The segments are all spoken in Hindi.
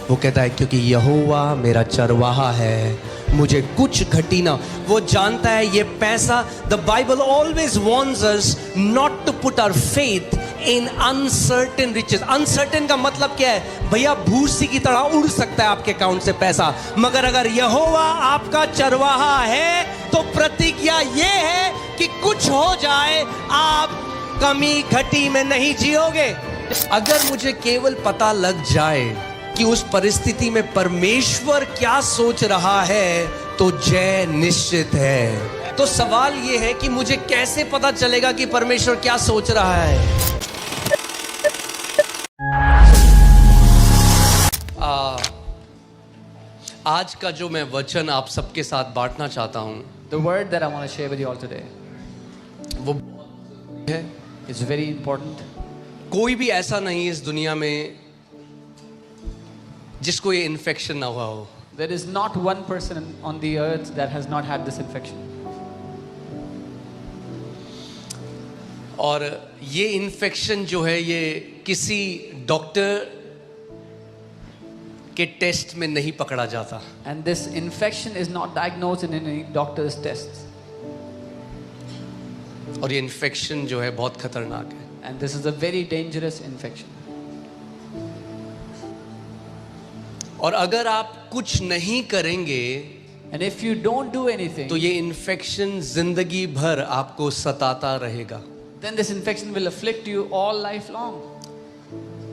वो कहता है क्योंकि यहोवा मेरा चरवाहा है, मुझे कुछ घटी ना। वो जानता है ये पैसा, the Bible always warns us not to put our faith in uncertain riches. Uncertain का मतलब क्या है? भैया भूसी की तरह उड़ सकता है आपके अकाउंट से पैसा, मगर अगर यहोवा आपका चरवाहा है तो प्रतिज्ञा ये है कि कुछ हो जाए आप कमी घटी में नहीं जियोगे। अगर मुझे केवल पता लग जाए कि उस परिस्थिति में परमेश्वर क्या सोच रहा है तो जय निश्चित है। तो सवाल यह है कि मुझे कैसे पता चलेगा कि परमेश्वर क्या सोच रहा है? आज का जो मैं वचन आप सबके साथ बांटना चाहता हूं, The word that I want to share with you all today वो है, is very important. कोई भी ऐसा नहीं इस दुनिया में जिसको ये इन्फेक्शन ना हुआ हो। There is not one person on the earth that has not had this infection. और ये इन्फेक्शन जो है ये किसी डॉक्टर के टेस्ट में नहीं पकड़ा जाता। And this infection is not diagnosed in any doctor's tests. और ये इन्फेक्शन जो है बहुत खतरनाक है। And this is a very dangerous infection. और अगर आप कुछ नहीं करेंगे And if you don't do anything, तो ये इन्फेक्शन जिंदगी भर आपको सताता रहेगा। then this infection will afflict you all life long.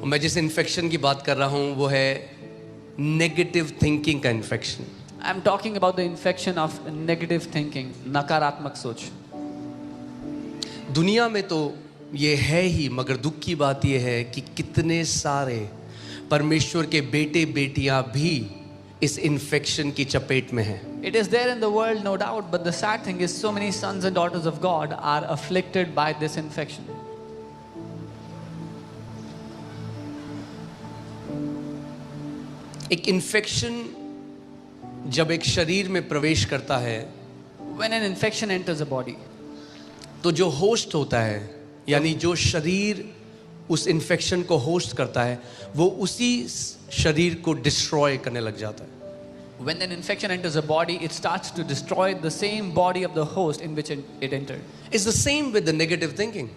और मैं जिस इन्फेक्शन की बात कर रहा हूँ वो है नेगेटिव थिंकिंग का infection. I'm talking about the infection of negative thinking, नकारात्मक सोच. दुनिया में तो ये है ही, मगर दुख की बात ये है कि कितने सारे परमेश्वर के बेटे बेटियां भी इस इन्फेक्शन की चपेट में हैं। It is there in the world, no doubt, but the sad thing is so many sons and daughters of God are afflicted by this infection. एक इन्फेक्शन जब एक शरीर में प्रवेश करता है, When an infection enters a body, तो जो होस्ट होता है, यानी जो शरीर उस इन्फेक्शन को होस्ट करता है, वो उसी शरीर को डिस्ट्रॉय करने लग जाता है। when an infection enters a body, it starts to destroy the same body of the host in which it entered. It's the same with the negative thinking.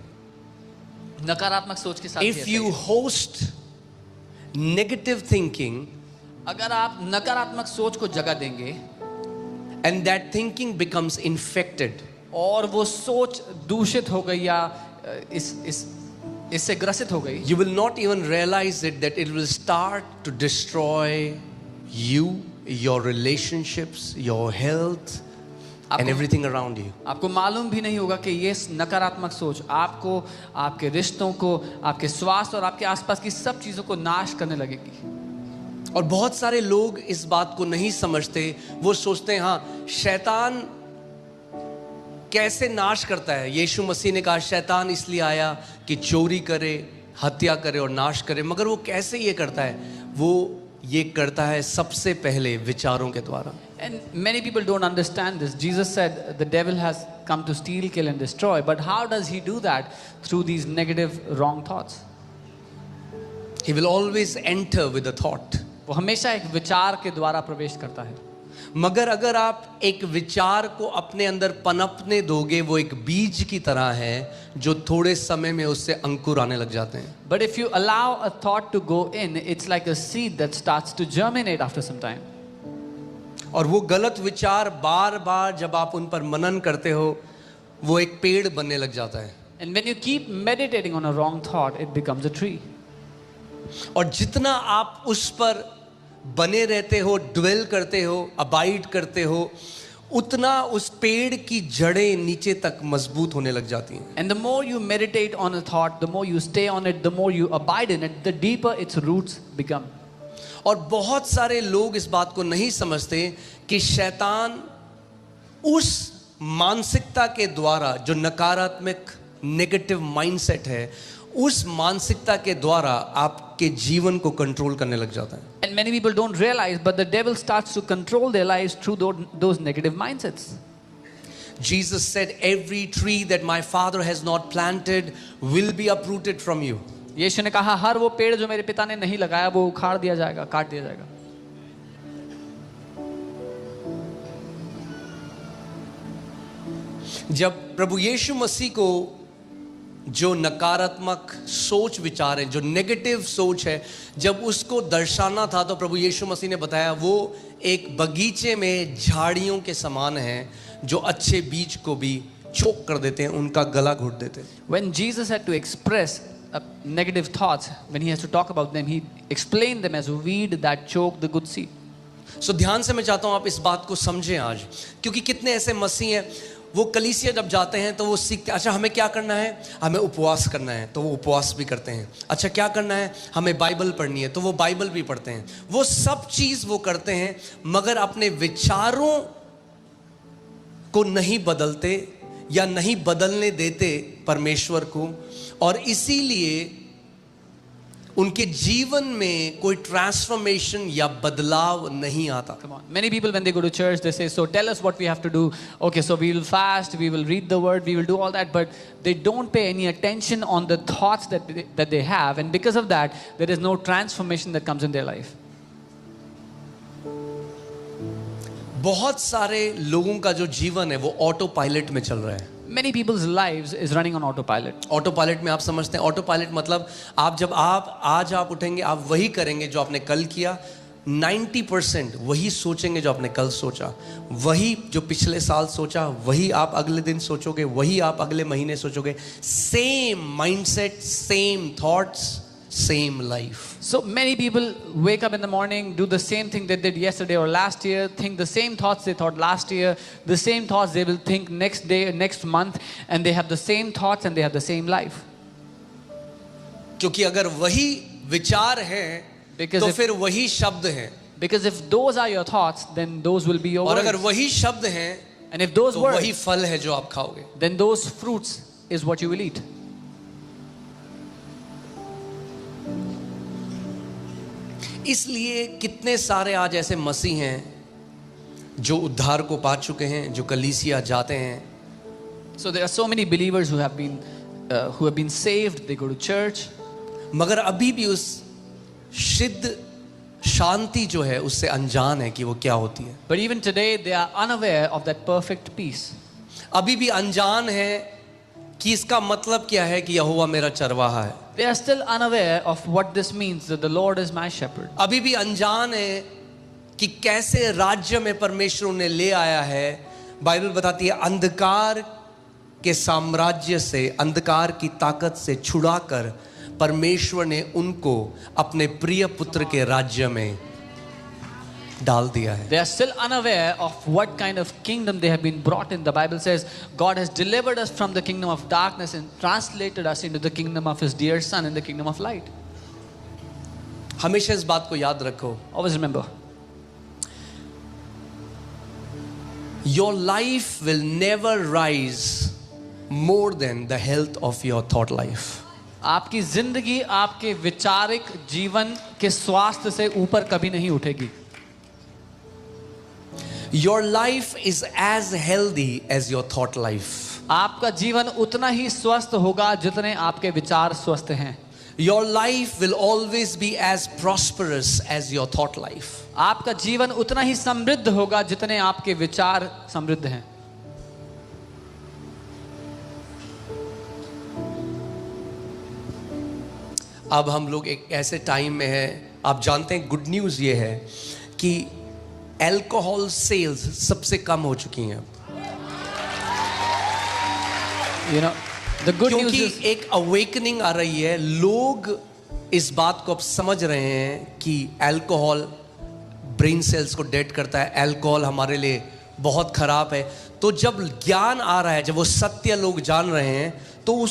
नकारात्मक सोच के साथ भी If ऐसा you he. host negative thinking अगर आप नकारात्मक सोच को जगह देंगे and that thinking becomes infected, और वो सोच दूषित हो गई या इससे ग्रसित हो गई, you will not even realize it that it will start to destroy you, your relationships, your health and everything around you. आपको मालूम भी नहीं होगा कि ये नकारात्मक सोच आपको, आपके रिश्तों को, आपके स्वास्थ्य और आपके आसपास की सब चीजों को नाश करने लगेगी। और बहुत सारे लोग इस बात को नहीं समझते। वो सोचते हैं हाँ, शैतान कैसे नाश करता है। यीशु मसीह ने कहा शैतान इसलिए आया कि चोरी करे, हत्या करे और नाश करे, मगर वो कैसे ये करता है? वो ये करता है सबसे पहले विचारों के द्वारा। And many people don't understand this. Jesus said the devil has come to steal, kill and destroy. But how does he do that? Through these negative, wrong thoughts. He will always enter with a thought. वो हमेशा एक विचार के द्वारा प्रवेश करता है। मगर अगर आप एक विचार को अपने अंदर पनपने दोगे, वो एक बीज की तरह है जो थोड़े समय में उससे अंकुर आने लग जाते हैं। But if you allow a thought to go in, it's like a seed that starts to germinate after some time. और वो गलत विचार बार बार जब आप उन पर मनन करते हो, वो एक पेड़ बनने लग जाता है। And when you keep meditating on a wrong thought, it becomes a tree. और जितना आप उस पर बने रहते हो, ड्वेल करते हो, अबाइड करते हो, उतना उस पेड़ की जड़ें नीचे तक मजबूत होने लग जाती हैं। And the more you meditate on a thought, the more you stay on it, the more you abide in it, the deeper its roots become. और बहुत सारे लोग इस बात को नहीं समझते कि शैतान उस मानसिकता के द्वारा, जो नकारात्मक नेगेटिव माइंडसेट है, उस मानसिकता के द्वारा आपके जीवन को कंट्रोल करने लग जाता है। And many people don't realize, but the devil starts to control their lives through those negative mindsets. Jesus said, every tree that my Father has not planted will be uprooted from you. यीशु ने कहा हर वो पेड़ जो मेरे पिता ने नहीं लगाया वो उखाड़ दिया जाएगा, काट दिया जाएगा। जब प्रभु यीशु मसीह को जो नकारात्मक सोच विचार है, जो नेगेटिव सोच है, जब उसको दर्शाना था तो प्रभु यीशु मसीह ने बताया वो एक बगीचे में झाड़ियों के समान है जो अच्छे बीज को भी चोक कर देते हैं, उनका गला घोट देते हैं। When Jesus had to express negative thoughts, when he has to talk about them, he explained them as a weed that choke the good seed. सो ध्यान से मैं चाहता हूं आप इस बात को समझें आज, क्योंकि कितने ऐसे मसीह हैं वो कलीसिया जब जाते हैं तो वो सीखते, अच्छा हमें क्या करना है, हमें उपवास करना है तो वो उपवास भी करते हैं। अच्छा क्या करना है, हमें बाइबल पढ़नी है तो वो बाइबल भी पढ़ते हैं। वो सब चीज़ वो करते हैं मगर अपने विचारों को नहीं बदलते या नहीं बदलने देते परमेश्वर को, और इसीलिए उनके जीवन में कोई ट्रांसफॉर्मेशन या बदलाव नहीं आता। Come on. Many people when they go to church they say, so tell us what we have to do. Okay, so we will fast, we will read the word, we will do all that, but they don't pay any attention on the thoughts that they have, and because of that there is no transformation that comes in their life. बहुत सारे लोगों का जो जीवन है वो ऑटो पायलट में चल रहा है। Many people's lives is running on autopilot. Auto pilot में आप समझते हैं, ऑटो पायलट मतलब जब आज आप उठेंगे आप वही करेंगे जो आपने कल किया, 90% वही सोचेंगे जो आपने कल सोचा, वही जो पिछले साल सोचा वही आप अगले दिन सोचोगे, वही आप अगले महीने सोचोगे। Same mindset, same thoughts, same life. So many people wake up in the morning, do the same thing they did yesterday or last year, think the same thoughts they thought last year, the same thoughts they will think next day, next month, and they have the same thoughts and they have the same life. क्योंकि अगर वही विचार हैं तो फिर वही शब्द हैं। Because if those are your thoughts, then those will be your और words. अगर वही शब्द हैं And if those तो words, वही फल है जो आप खाओगे। then those fruits is what you will eat. इसलिए कितने सारे आज ऐसे मसीह हैं जो उद्धार को पा चुके हैं, जो कलीसिया जाते हैं। So there are so many believers who have been saved. They go to church. मगर अभी भी उस सिद्ध शांति जो है उससे अनजान है कि वो क्या होती है। But even today they are unaware of that perfect peace. अभी भी अनजान है कि इसका मतलब क्या है कि यहोवा मेरा चरवाहा है। They are still unaware of what this means, that the Lord is my shepherd. अभी भी अनजान है कि कैसे राज्य में परमेश्वर उन्हें ले आया है। बाइबल बताती है अंधकार के साम्राज्य से, अंधकार की ताकत से छुड़ाकर परमेश्वर ने उनको अपने प्रिय पुत्र के राज्य में डाल दिया है। They are still unaware of what kind of kingdom they have been brought in. The Bible says God has delivered us from the kingdom of darkness and translated us into the kingdom of His dear Son, in the kingdom of light. हमेशा इस बात को याद रखो। Always remember, Your life will never rise more than the health of your thought life. आपकी जिंदगी आपके विचारिक जीवन के स्वास्थ्य से ऊपर कभी नहीं उठेगी। Your life is as healthy as your thought life. आपका जीवन उतना ही स्वस्थ होगा जितने आपके विचार स्वस्थ हैं। Your life will always be as prosperous as your thought life. आपका जीवन उतना ही समृद्ध होगा जितने आपके विचार समृद्ध हैं। अब हम लोग एक ऐसे टाइम में हैं, आप जानते हैं गुड न्यूज़ ये है कि अल्कोहल सेल्स सबसे कम हो चुकी हैं। You know, the good news क्योंकि is एक अवेकनिंग आ रही है, लोग इस बात को अब समझ रहे हैं कि अल्कोहल ब्रेन सेल्स को डेड करता है, अल्कोहल हमारे लिए बहुत खराब है। तो जब ज्ञान आ रहा है, जब वो सत्य लोग जान रहे हैं, तो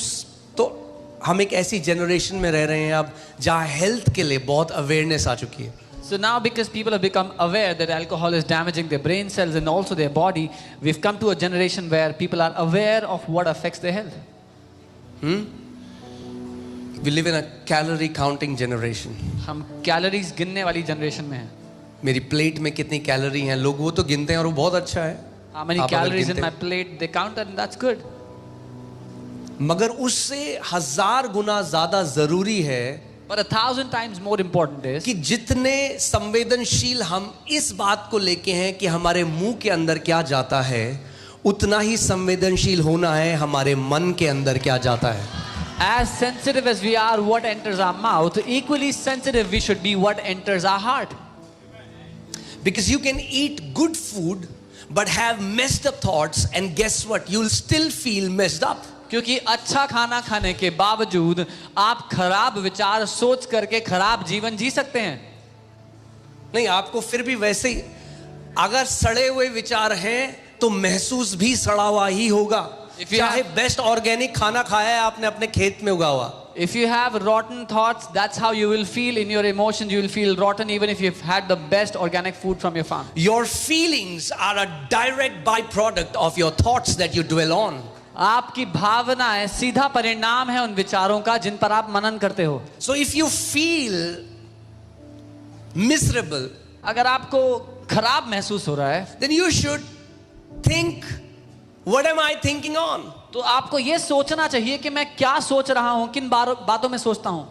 हम एक ऐसी जनरेशन में रह रहे हैं अब जहाँ हेल्थ के लिए बहुत अवेयरनेस आ चुकी है। So now because people have become aware that alcohol is damaging their brain cells and also their body, we've come to a generation where people are aware of what affects their health. We live in a calorie counting generation. हम कैलोरीज गिनने वाली जनरेशन में हैं। मेरी प्लेट में कितनी कैलोरी हैं, लोग वो तो गिनते हैं और वो बहुत अच्छा है। How many आप अगर calories in गिनते my plate? They count and that's good. मगर उससे 1000 गुना ज्यादा जरूरी है But 1,000 times more important is कि जितने संवेदनशील हम इस बात को लेके हैं कि हमारे मुंह के अंदर क्या जाता है, उतना ही संवेदनशील होना है हमारे मन के अंदर क्या जाता है. as sensitive as we are what enters our mouth, equally sensitive we should be what enters our heart. Because you can eat good food but have messed up thoughts, and guess what, you'll still feel messed up. क्योंकि अच्छा खाना खाने के बावजूद आप खराब विचार सोच करके खराब जीवन जी सकते हैं. नहीं, आपको फिर भी वैसे ही अगर सड़े हुए विचार हैं तो महसूस भी सड़ा हुआ ही होगा, If you चाहे have- बेस्ट ऑर्गेनिक खाना खाया है आपने अपने खेत में उगा हुआ. If you have rotten thoughts, that's how you will feel in your emotions. You will feel rotten even if you've had the best organic food from your farm. Your feelings are a direct byproduct of your thoughts that you dwell on. आपकी भावनाएं सीधा परिणाम है उन विचारों का जिन पर आप मनन करते हो. So if you feel miserable, अगर आपको खराब महसूस हो रहा है then you should think, what am I thinking on? तो आपको यह सोचना चाहिए कि मैं क्या सोच रहा हूं, किन बातों में सोचता हूं.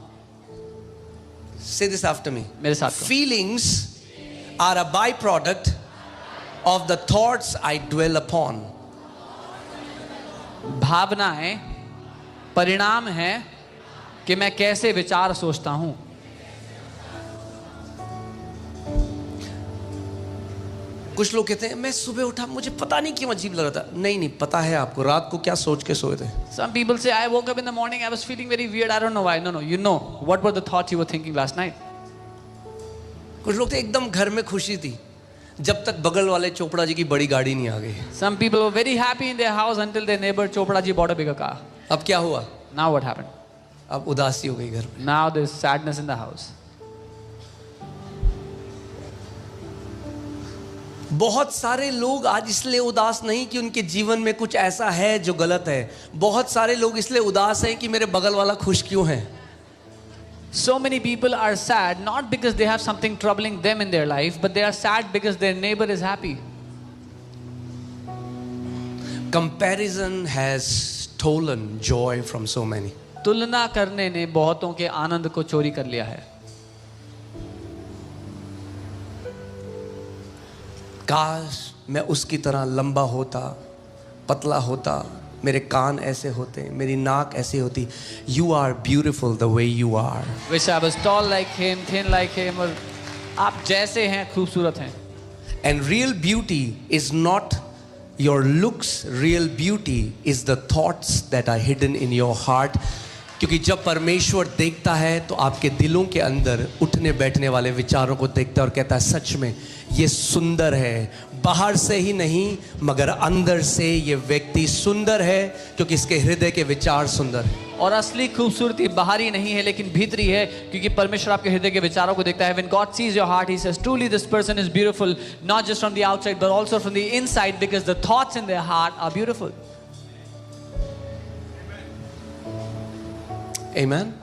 Say this after me. मेरे साथ कहो. Feelings are a byproduct of the thoughts I dwell upon. भावनाएं परिणाम है कि मैं कैसे विचार सोचता हूं. कुछ लोग कहते हैं मैं सुबह उठा मुझे पता नहीं क्यों अजीब लग रहा था. नहीं नहीं, पता है आपको रात को क्या सोच के सोए थे. Some people say, I woke up in the morning, I was feeling very weird, I don't know why. No, you know what were the thoughts you were thinking last night. कुछ लोग थे एकदम घर में खुशी थी जब तक बगल वाले चोपड़ा जी की बड़ी गाड़ी नहीं आ गई. Some people were very happy in their house until their neighbor Chopra ji bought a bigger car. अब क्या हुआ, Now what happened? अब उदासी हो गई घर में. Now there's sadness in the house. बहुत सारे लोग आज इसलिए उदास नहीं कि उनके जीवन में कुछ ऐसा है जो गलत है. बहुत सारे लोग इसलिए उदास हैं कि मेरे बगल वाला खुश क्यों है. So many people are sad not because they have something troubling them in their life, but they are sad because their neighbor is happy. Comparison has stolen joy from so many. तुलना करने ने बहुतों के आनंद को चोरी कर लिया है. काश मैं उसकी तरह लंबा होता, पतला होता, मेरे कान ऐसे होते, मेरी नाक ऐसी होती. You are beautiful the way you are. Wish I was tall like him, thin like him. और आप जैसे हैं खूबसूरत हैं. And real beauty is not your looks. Real beauty is the thoughts that are hidden in your heart. क्योंकि जब परमेश्वर देखता है तो आपके दिलों के अंदर उठने बैठने वाले विचारों को देखता है और कहता है सच में ये सुंदर है. बाहर से ही नहीं मगर अंदर से ये व्यक्ति सुंदर है क्योंकि इसके हृदय के विचार सुंदर है. और असली खूबसूरती बाहरी नहीं है लेकिन भीतरी है क्योंकि परमेश्वर आपके हृदय के विचारों को देखता है. When God sees your heart, He says, truly this person is beautiful, not just from the outside but also from the inside, because the thoughts in their heart are beautiful. Amen.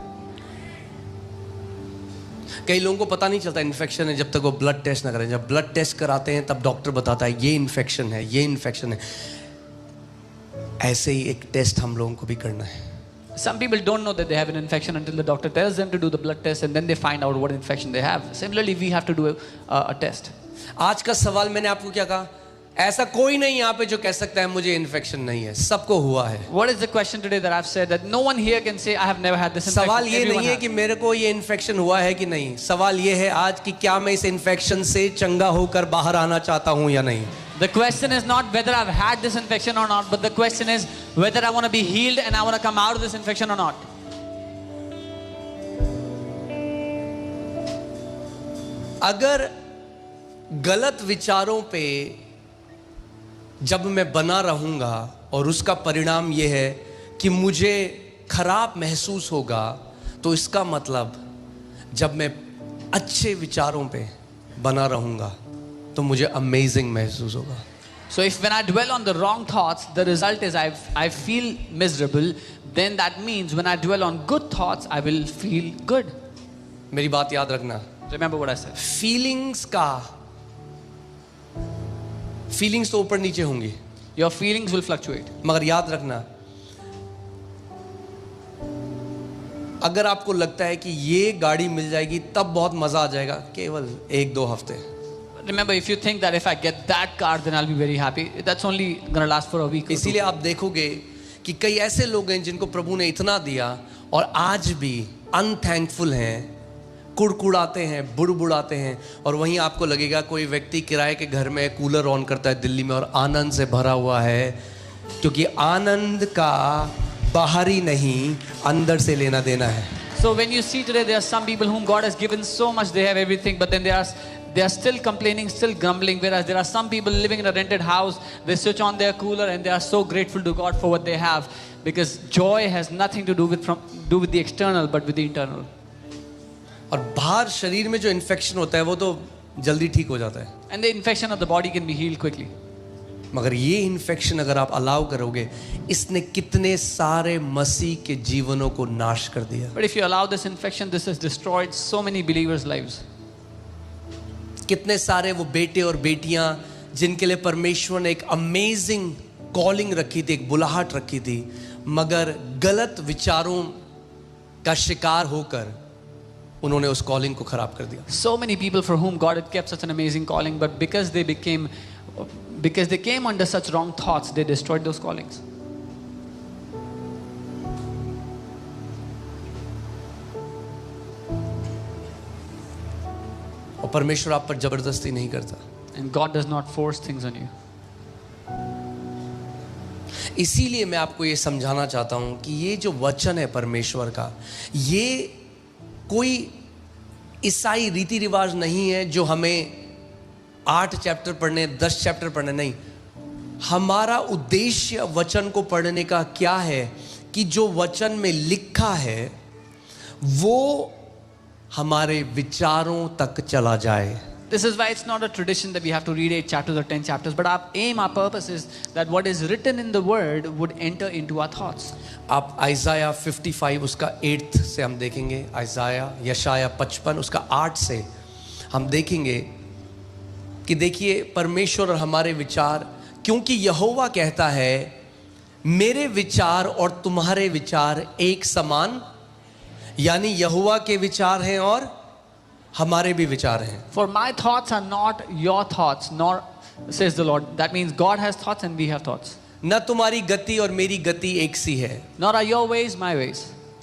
कई लोगों को पता नहीं चलता इन्फेक्शन है जब तक वो ब्लड टेस्ट ना करें. जब ब्लड टेस्ट कराते हैं तब डॉक्टर बताता है ये इन्फेक्शन है, ये इन्फेक्शन है. ऐसे ही एक टेस्ट हम लोगों को भी करना है. Some people don't know that they have an infection until the doctor tells them to do the blood test, and then they find out what infection they have. Similarly, we have to do a test. आज का सवाल मैंने आपको क्या कहा, ऐसा कोई नहीं यहाँ पे जो कह सकता है मुझे इन्फेक्शन नहीं है. सबको हुआ है. What is the question today that I've said that no one here can say I have never had this infection? सवाल ये Everyone नहीं है has. कि मेरे को ये इन्फेक्शन हुआ है कि नहीं. सवाल ये है आज कि क्या मैं इस इन्फेक्शन से चंगा होकर बाहर आना चाहता हूँ या नहीं. The question is not whether I've had this infection or not, but the question is whether I want to be healed and I want to come out of this infection or not. अगर गलत विचारों पे जब मैं बना रहूंगा और उसका परिणाम ये है कि मुझे खराब महसूस होगा, तो इसका मतलब जब मैं अच्छे विचारों पे बना रहूंगा तो मुझे अमेजिंग महसूस होगा. So if when I dwell on the wrong thoughts, the result is I feel miserable, then that means when I dwell on good thoughts, I will feel good. मेरी बात याद रखना. Remember what I said. Feelings तो ऊपर नीचे होंगी, Your feelings will fluctuate. मगर याद रखना अगर आपको लगता है कि ये गाड़ी मिल जाएगी तब बहुत मजा आ जाएगा, केवल 1-2 हफ्ते। Remember, if you think that if I get that car, then I'll be very happy, that's only gonna last for a week or two. इसीलिए आप देखोगे कि कई ऐसे लोग हैं जिनको प्रभु ने इतना दिया और आज भी अनथैंकफुल हैं, कुड़कुड़ाते हैं, बुड़बुड़ाते हैं। और वहीं आपको लगेगा कोई व्यक्ति किराए के घर में कूलर ऑन करता है दिल्ली में और आनंद से भरा हुआ है, क्योंकि आनंद का बाहरी नहीं, अंदर से लेना देना है। So when you see today, there are some people whom God has given so much, they have everything, but then they are still complaining, still grumbling. Whereas there are some people living in a rented house, they switch on their cooler and they are so grateful to God for what they have, because joy has nothing to do with the external, but with the internal. और बाहर शरीर में जो इन्फेक्शन होता है वो तो जल्दी ठीक हो जाता है, And the infection of the body can be healed quickly. मगर ये इन्फेक्शन अगर आप अलाउ करोगे, इसने कितने सारे मसीह के जीवनों को नाश कर दिया। But if you allow this infection, this has destroyed so many believers' lives. कितने सारे वो बेटे और बेटियां जिनके लिए परमेश्वर ने एक अमेजिंग कॉलिंग रखी थी, एक बुलाहट रखी थी, मगर गलत विचारों का शिकार होकर उन्होंने उस कॉलिंग को खराब कर दिया। So many people for whom God had kept such an amazing calling, but because they came under such wrong thoughts, they destroyed those callings. और परमेश्वर आप पर जबरदस्ती नहीं करता। And God does not force things on you. इसीलिए मैं आपको ये समझाना चाहता हूं कि ये जो वचन है परमेश्वर का, ये कोई ईसाई रीति रिवाज नहीं है जो हमें 8 चैप्टर पढ़ने, 10 चैप्टर पढ़ने, नहीं। हमारा उद्देश्य वचन को पढ़ने का क्या है कि जो वचन में लिखा है वो हमारे विचारों तक चला जाए। This is why it's not a tradition that we have to read 8 chapters or 10 chapters, but our purpose is that what is written in the word would enter into our thoughts. आप आइज़ाया 55 उसका 8 से हम देखेंगे, आइज़ाया यशाया 55 उसका 8 से हम देखेंगे कि देखिए परमेश्वर और हमारे विचार, क्योंकि यहोवा कहता है मेरे विचार और तुम्हारे विचार एक समान, यानी यहोवा के विचार हैं और हमारे भी विचार हैं। For my thoughts are not your thoughts, nor says the Lord. That means God has thoughts and we have thoughts. न तुम्हारी गति और मेरी गति एक सी है। Nor are your ways my ways.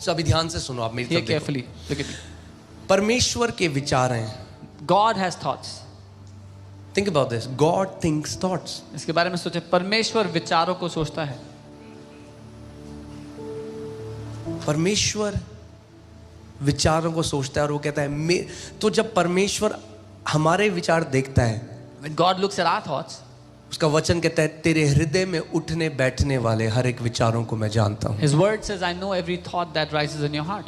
सभी ध्यान से सुनो, आप मेरी Hear तरफ देखो। carefully. Look at me. परमेश्वर के विचार हैं। God has thoughts. Think about this. God thinks thoughts. इसके बारे में सोचे, परमेश्वर विचारों को सोचता है। परमेश्वर विचारों को सोचता है और वो कहता है तो जब परमेश्वर हमारे विचार देखता है, When God looks at our thoughts, उसका वचन कहता है तेरे हृदय में उठने बैठने वाले हर एक विचारों को मैं जानता हूं। His word says, I know every thought that rises in your heart.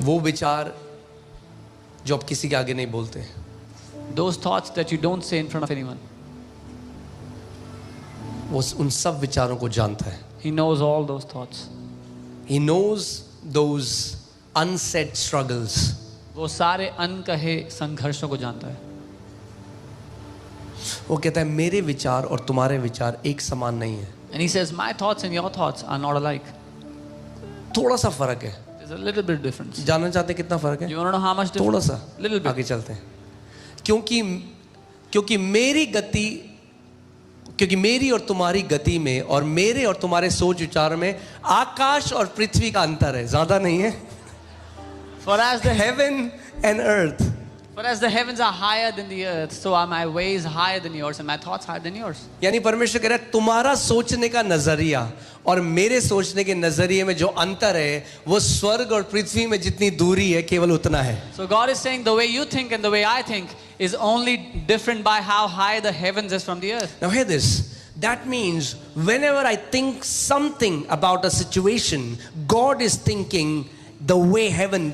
वो विचार जो आप किसी के आगे नहीं बोलते, Those thoughts that you don't say in front of anyone. वो उन सब विचारों को जानता है। He knows all those thoughts. He knows those unsaid struggles. वो सारे अनकहे संघर्षों को जानता है। वो कहता है मेरे विचार और तुम्हारे विचार एक समान नहीं है, And he says, my thoughts and your thoughts are not alike. थोड़ा सा फर्क है। There's a little bit difference. जानना चाहते हैं कितना फर्क है? You want to know how much थोड़ा difference? सा। Little bit. आगे चलते हैं। क्योंकि मेरी और तुम्हारी गति में और मेरे और तुम्हारे सोच विचार में आकाश और पृथ्वी का अंतर है, ज्यादा नहीं है। For as the Heaven and earth. For as the heavens are higher than the earth, so are my ways higher than yours and my thoughts higher than yours. यानी परमेश्वर कह रहा है तुम्हारा सोचने का नजरिया और मेरे सोचने के नजरिए में जो अंतर है वो स्वर्ग और पृथ्वी में जितनी दूरी है केवल उतना है। So God is saying the way you think and the way I think is only different by how high the heavens is from the earth. Now hear this. That means whenever I think something about a situation, God is thinking the way heaven.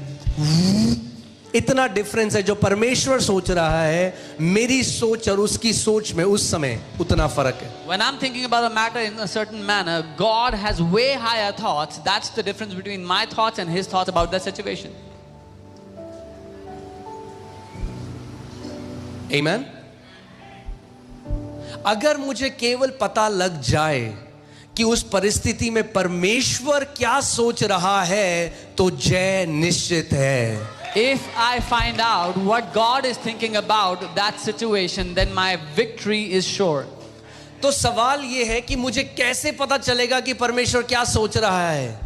इतना डिफरेंस है जो परमेश्वर सोच रहा है, मेरी सोच और उसकी सोच में उस समय उतना फर्क है। When I'm thinking about a matter in a certain manner, God has way higher thoughts. That's the difference between my thoughts and His thoughts about that situation. Amen. अगर मुझे केवल पता लग जाए कि उस परिस्थिति में परमेश्वर क्या सोच रहा है तो जय निश्चित है. If I find out what God is thinking about that situation, then my victory is sure. तो सवाल ये है कि मुझे कैसे पता चलेगा कि परमेश्वर क्या सोच रहा है.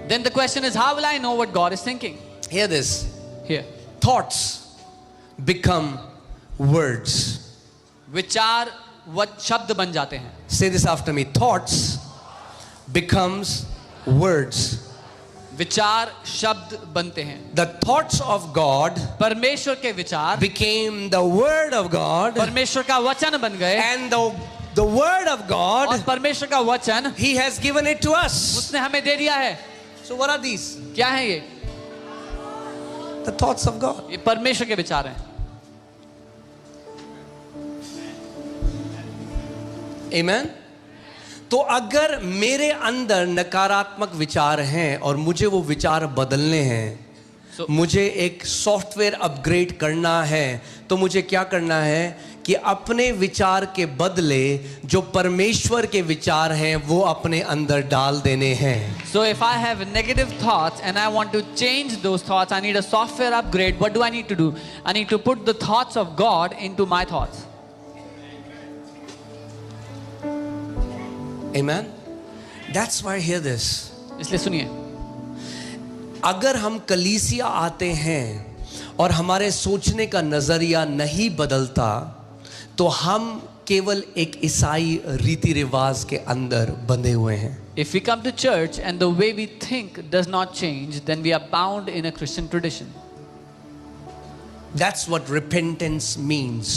Then the question is, how will I know what God is thinking? Hear this. Here. Thoughts become words. विचार what शब्द बन जाते हैं. Say this after me. Thoughts becomes words. विचार शब्द बनते हैं. The thoughts of God परमेश्वर के विचार became the word of God, परमेश्वर का वचन बन गए. and the word of और God, परमेश्वर का वचन He has given it to us. उसने हमें दे दिया है. So what are these? क्या है ये? The thoughts of God. ये परमेश्वर के विचार हैं. Amen. तो अगर मेरे अंदर नकारात्मक विचार हैं और मुझे वो विचार बदलने हैं, मुझे एक सॉफ्टवेयर अपग्रेड करना है, तो मुझे क्या करना है कि अपने विचार के बदले जो परमेश्वर के विचार हैं वो अपने अंदर डाल देने हैं. So if I have negative thoughts and I want to change those thoughts, I need a software upgrade. What do I need to do? I need to put the thoughts of God into my thoughts. Amen. That's why hear this. इसलिए सुनिए, अगर हम कलीसिया आते हैं और हमारे सोचने का नजरिया नहीं बदलता तो हम केवल एक ईसाई रीति रिवाज के अंदर बंधे हुए हैं. if we come to church and the way we think does not change, then we are bound in a Christian tradition. That's what repentance means.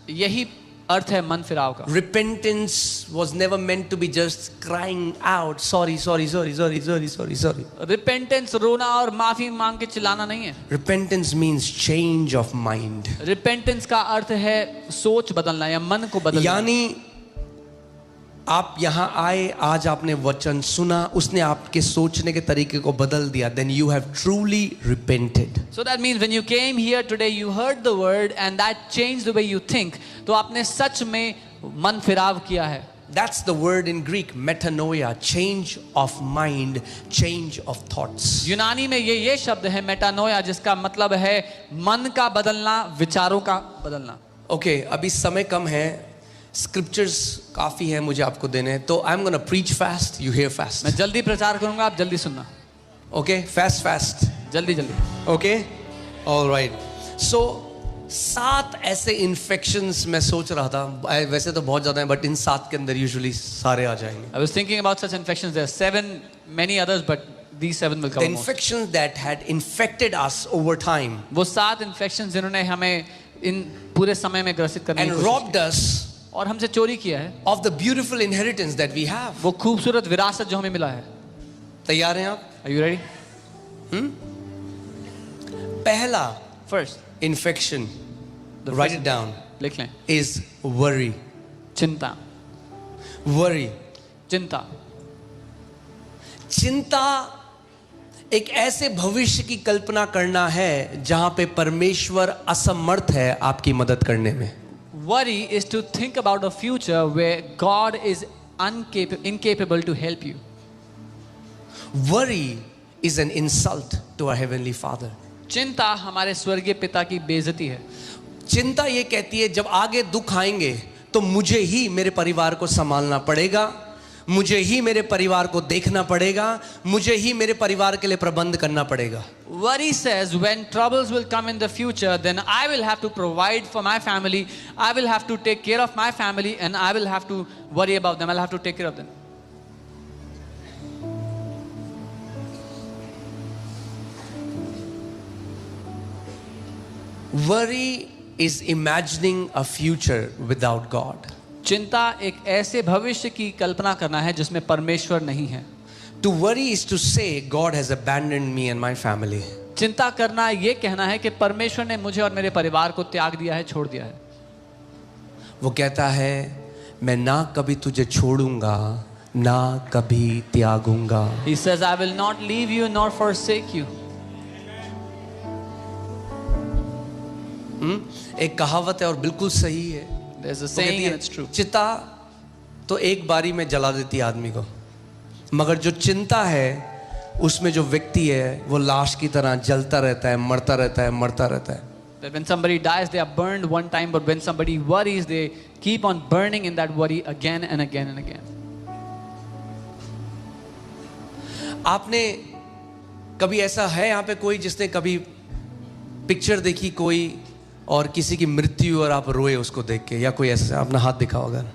यही अर्थ है मन फिराव का. Repentance was never meant to be just crying out, sorry, sorry, sorry, sorry, sorry, sorry, sorry. Repentance रोना और माफी मांग के चिल्लाना नहीं है. Repentance means change of mind. Repentance का अर्थ है सोच बदलना या मन को बदलना. यानी आप यहाँ आए, आज आपने वचन सुना, उसने आपके सोचने के तरीके को बदल दिया, then you have truly repented. So that means when you came here today, you heard the word and that changed the way you think. तो आपने सच में मन फिराव किया है. That's the word in Greek, metanoia, change of mind, change of thoughts. यूनानी में ये शब्द है मेटानोया, जिसका मतलब है मन का बदलना, विचारों का बदलना. Okay, अभी समय कम है, स्क्रिप्चर्स काफी है मुझे आपको देने, तो I am gonna preach fast, you here fast. मैं जल्दी प्रचार करूंगा, आप जल्दी सुनना. ओके, फास्ट फास्ट, जल्दी जल्दी. Okay, alright. सो 7 ऐसे इन्फेक्शंस मैं सोच रहा था, वैसे तो बहुत ज्यादा हैं, बट इन 7 के अंदर यूजुअली सारे आ जाएंगे. I was thinking about such infections. There are 7, many others, but these 7 will The cover most. infections that had infected us over time वो 7 infections जिन्होंने हमें इन पूरे समय में ग्रसित करने की and कोशिश robbed us और हमसे चोरी किया है, of the beautiful inheritance that we have. वो खूबसूरत विरासत जो हमें मिला है. तैयार हैं आप? Are you ready? पहला First, infection, the write first- it down, लिख लें. is worry. चिंता. Worry. चिंता. चिंता एक ऐसे भविष्य की कल्पना करना है जहां पे परमेश्वर असमर्थ है आपकी मदद करने में. Worry is to think about a future where God is incapable to help you. Worry is an insult to our heavenly Father. चिंता हमारे स्वर्गीय पिता की बेइज्जती है. चिंता ये कहती है जब आगे दुख आएंगे तो मुझे ही मेरे परिवार को संभालना पड़ेगा, मुझे ही मेरे परिवार को देखना पड़ेगा, मुझे ही मेरे परिवार के लिए प्रबंध करना पड़ेगा. Worry says when troubles will come in the future, then I will have to provide for my family, I will have to take care of my family, and I will have to worry about them, I'll have to take care of them. Worry is imagining a future without God. चिंता एक ऐसे भविष्य की कल्पना करना है जिसमें परमेश्वर नहीं है. To worry is to say God has abandoned me and my family. चिंता करना ये कहना है कि परमेश्वर ने मुझे और मेरे परिवार को त्याग दिया है, छोड़ दिया है. वो कहता है मैं ना कभी तुझे छोड़ूंगा ना कभी त्यागूंगा. He says, I will not leave you nor forsake you. एक कहावत है और बिल्कुल सही है. There's a वो saying कहती and है, it's true. चिता तो एक बारी में जला देती है आदमी को, मगर जो चिंता है उसमें जो व्यक्ति है वो लाश की तरह जलता रहता है, मरता रहता है, मरता रहता है. That when somebody dies, they are burned one time, but when somebody worries, they keep on burning in that worry again and again and again. आपने कभी ऐसा है यहाँ पे कोई जिसने कभी पिक्चर देखी कोई और किसी की मृत्यु और आप रोए उसको देख के, या कोई ऐसा अपना हाथ दिखाओ अगर.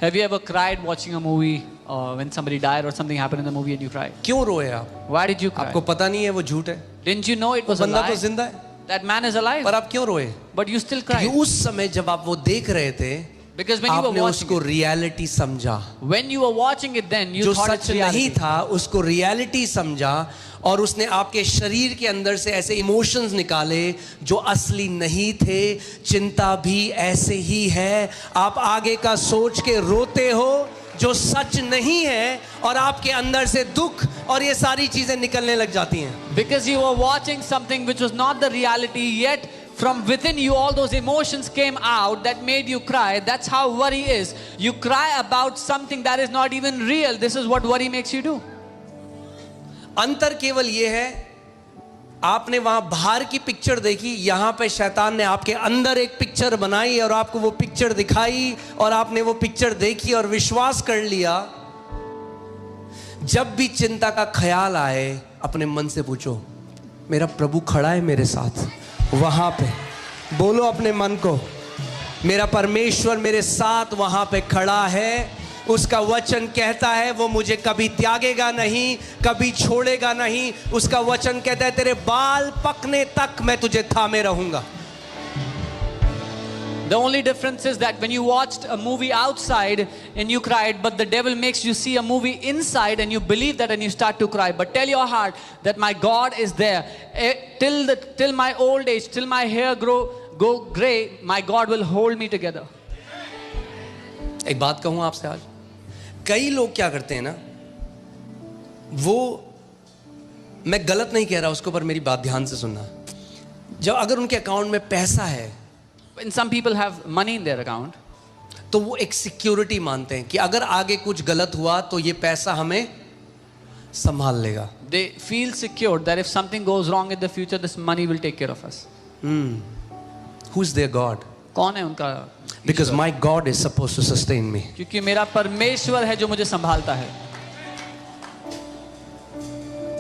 Have you ever cried watching a movie when somebody died or something happened in the movie and you cried? क्यों रोए आप? Why did you cry? आपको पता नहीं है वो झूठ है, Didn't you know it was a बंदा तो lie? जिंदा है, That man is alive, पर आप क्यों रोए? but you still क्योंकि cried. उस समय जब आप वो देख रहे थे Because when you were आपने watching उसको रियलिटी समझा, When you were watching it then, you जो thought सच it's reality. नहीं था उसको रियलिटी समझा, और उसने आपके शरीर के अंदर से ऐसे इमोशंस निकाले जो असली नहीं थे. चिंता भी ऐसे ही है, आप आगे का सोच के रोते हो जो सच नहीं है, और आपके अंदर से दुख और ये सारी चीजें निकलने लग जाती हैं. Because you were watching something which was not the reality, yet from within you all those emotions came out that made you cry. That's how worry is. You cry about something that is not even real. This is what worry makes you do. अंतर केवल ये है, आपने वहां बाहर की पिक्चर देखी, यहां पे शैतान ने आपके अंदर एक पिक्चर बनाई और आपको वो पिक्चर दिखाई, और आपने वो पिक्चर देखी और विश्वास कर लिया. जब भी चिंता का ख्याल आए अपने मन से पूछो, मेरा प्रभु खड़ा है मेरे साथ. वहां पे बोलो अपने मन को, मेरा परमेश्वर मेरे साथ वहां पे खड़ा है. उसका वचन कहता है वो मुझे कभी त्यागेगा नहीं, कभी छोड़ेगा नहीं. उसका वचन कहता है तेरे बाल पकने तक मैं तुझे थामे रहूंगा. The only difference is that when you watched a movie outside and you cried, but the devil makes you see a movie inside and you believe that and you start to cry. But tell your heart that my God is there. Till my old age, till my hair go gray, my God will hold me together. एक बात कहूं आपसे आज, कई लोग क्या करते हैं ना, वो, मैं गलत नहीं कह रहा उसको, पर मेरी बात ध्यान से सुनना. जब अगर उनके अकाउंट में पैसा है, When some people have money in their account, तो वो एक सिक्योरिटी मानते हैं कि अगर आगे कुछ गलत हुआ तो ये पैसा हमें संभाल लेगा. they feel secure that if something goes wrong in the future, this money will take care of us. Who's their God? कौन है उनका? Because my God is supposed to sustain me. क्योंकि मेरा परमेश्वर है जो मुझे संभालता है.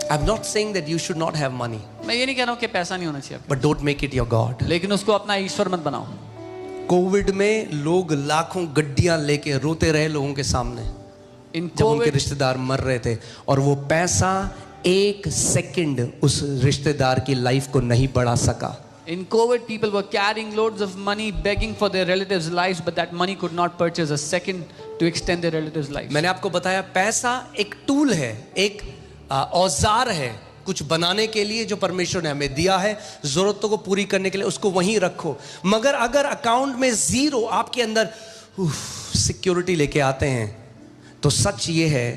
I'm not saying that you should not have money, मैं ये नहीं कह रहा हूँ कि पैसा नहीं होना चाहिए, but don't make it your God. लेकिन उसको अपना ईश्वर मत बनाओ. कोविड में लोग लाखों गड्डियां लेके रोते रहे लोगों के सामने In जब उनके COVID, रिश्तेदार मर रहे थे, और वो पैसा एक सेकंड उस रिश्तेदार की लाइफ को नहीं बढ़ा सका. In COVID, people were carrying loads of money, begging for their relatives' lives, but that money could not purchase a second to extend their relatives' lives. मैंने आपको बताया पैसा एक टूल है, एक औजार है कुछ बनाने के लिए जो परमेश्वर ने हमें दिया है, जरूरतों को पूरी करने के लिए. उसको वहीं रखो. मगर अगर अकाउंट में जीरो आपके अंदर सिक्योरिटी लेके आते हैं, तो सच ये है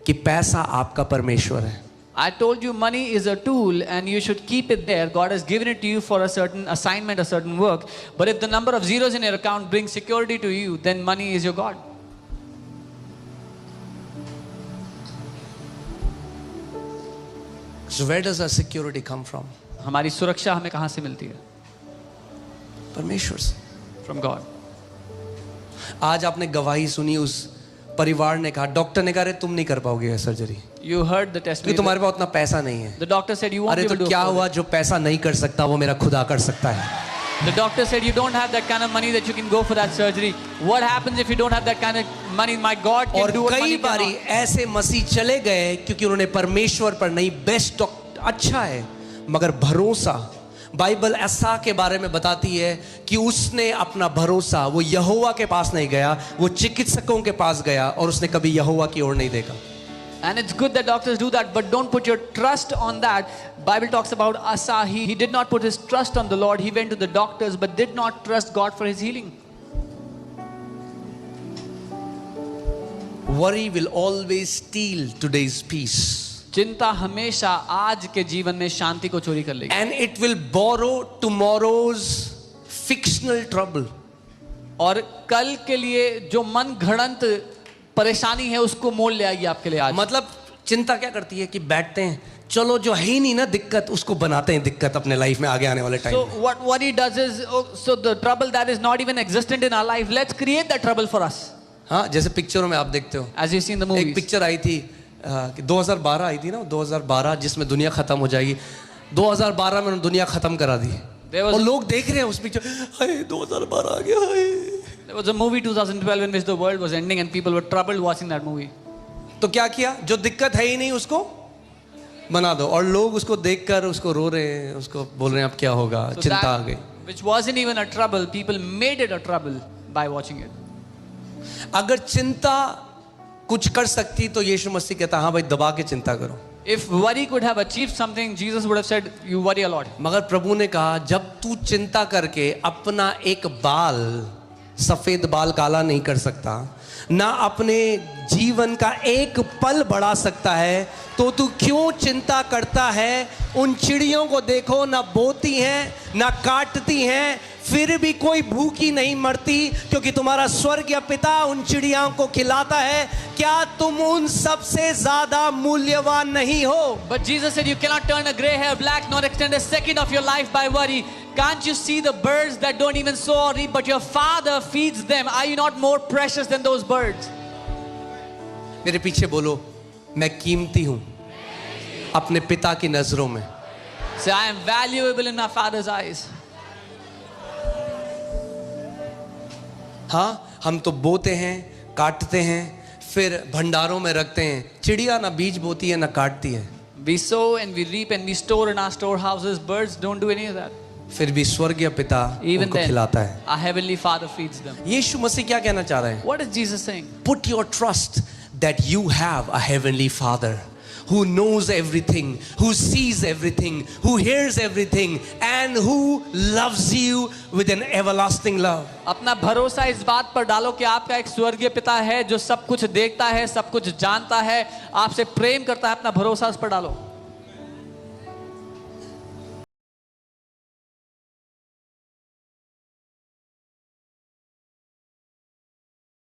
कि पैसा आपका परमेश्वर है. I told you money is a tool and you should keep it there. God has given it to you for a certain assignment, a certain work. But if the number of zeros in your account brings security to you, then money is your God. So where does our security come from? हमारी सुरक्षा हमें कहाँ से मिलती है? परमेश्वर से. From God. आज आपने गवाही सुनी, उस परिवार ने कहा, डॉक्टर ने कहा रे तुम नहीं कर पाओगे सर्जरी, You heard the क्योंकि testimony. तुम्हारे पास उतना पैसा नहीं है. The doctor said you won't अरे be तो able to क्या afford हुआ, it. जो पैसा नहीं कर सकता वो मेरा खुदा कर सकता है. The doctor said you don't have that kind of money that you can go for that surgery. What happens if you don't have that kind of money? My God can और do what कई money बारी cannot. ऐसे मसीह चले गए क्योंकि उन्होंने परमेश्वर पर नहीं, बेस्ट डॉक्टर अच्छा है मगर भरोसा, बाइबल ऐसा के बारे में बताती है कि उसने अपना भरोसा, वो यहोवा के पास नहीं गया, वो चिकित्सकों के पास गया और उसने कभी यहोवा की ओर नहीं देखा. And it's good that doctors do that, but don't put your trust on that. Bible talks about Asa. He did not put his trust on the Lord. He went to the doctors, but did not trust God for his healing. Worry will always steal today's peace. चिंता हमेशा आज के जीवन में शांति को चोरी कर लेगी. And it will borrow tomorrow's fictional trouble. और कल के लिए जो मन घड़ंत परेशानी है उसको मोल ले आएगी आपके लिए आज। मतलब चिंता क्या करती है कि बैठते हैं, चलो जो है ही नहीं ना दिक्कत, उसको बनाते हैं दिक्कत अपने लाइफ में आगे आने वाले टाइम So में। what he does is, so the trouble that is not even existent in our life, let's create that trouble for us. हाँ, जैसे पिक्चरों में आप देखते हो, As you see in the एक movies. पिक्चर आई थी कि 2012 आई थी ना, 2012, जिसमें दुनिया खत्म हो जाएगी। 2012 में उन्होंने दुनिया खत्म करा दी There was और लोग देख रहे हैं उस पिक्चर, हाय 2012 आ गया, हाय। There was a movie 2012 in which the world was ending and people were troubled watching that movie. तो क्या किया, जो दिक्कत है ही नहीं उसको बना दो, और लोग उसको देखकर उसको रो रहे हैं, उसको बोल रहे हैं अब क्या होगा, So चिंता आ that, गई। which wasn't even a trouble, people made it a trouble by watching it. अगर चिंता कुछ कर सकती तो यीशु मसीह कहता हाँ भाई दबा के चिंता करो। If worry could have achieved something, Jesus would have said, you worry a lot. मगर प्रभु ने कहा जब तू चिंता करके अपना एक बाल, सफेद बाल काला नहीं कर सकता, ना अपने जीवन का एक पल बढ़ा सकता है, तो तू क्यों चिंता करता है? उन चिड़ियों को देखो, ना बोती हैं ना काटती हैं, फिर भी कोई भूखी नहीं मरती, क्योंकि तुम्हारा स्वर्गीय पिता उन चिड़ियों को खिलाता है। क्या तुम उन सबसे ज्यादा मूल्यवान नहीं हो? But Jesus said, you cannot turn a gray hair black nor extend a second of your life by worry. Can't you see the birds that don't even sow or reap, but your Father feeds them? Are you not more precious than those birds? मेरे पीछे बोलो, मैं कीमती हूं अपने पिता की नजरों में। Say, I am valuable in my Father's eyes. हाँ, हम तो बोते हैं, काटते हैं, फिर भंडारों में रखते हैं। चिड़िया ना बीज बोती है ना काटती है, We sow and we reap and we store in our storehouses. Birds don't do any of that. फिर भी स्वर्गीय पिता Even उनको then, खिलाता है। our heavenly Father feeds them. यीशु मसीह क्या कहना चाह रहे हैं? What is Jesus saying? Put your trust that you have a heavenly Father who knows everything, who sees everything, who hears everything, and who loves you with an everlasting love. अपना भरोसा इस बात पर डालो कि आपका एक स्वर्गीय पिता है जो सब कुछ देखता है, सब कुछ जानता है, आपसे प्रेम करता है। अपना भरोसा उस पर डालो।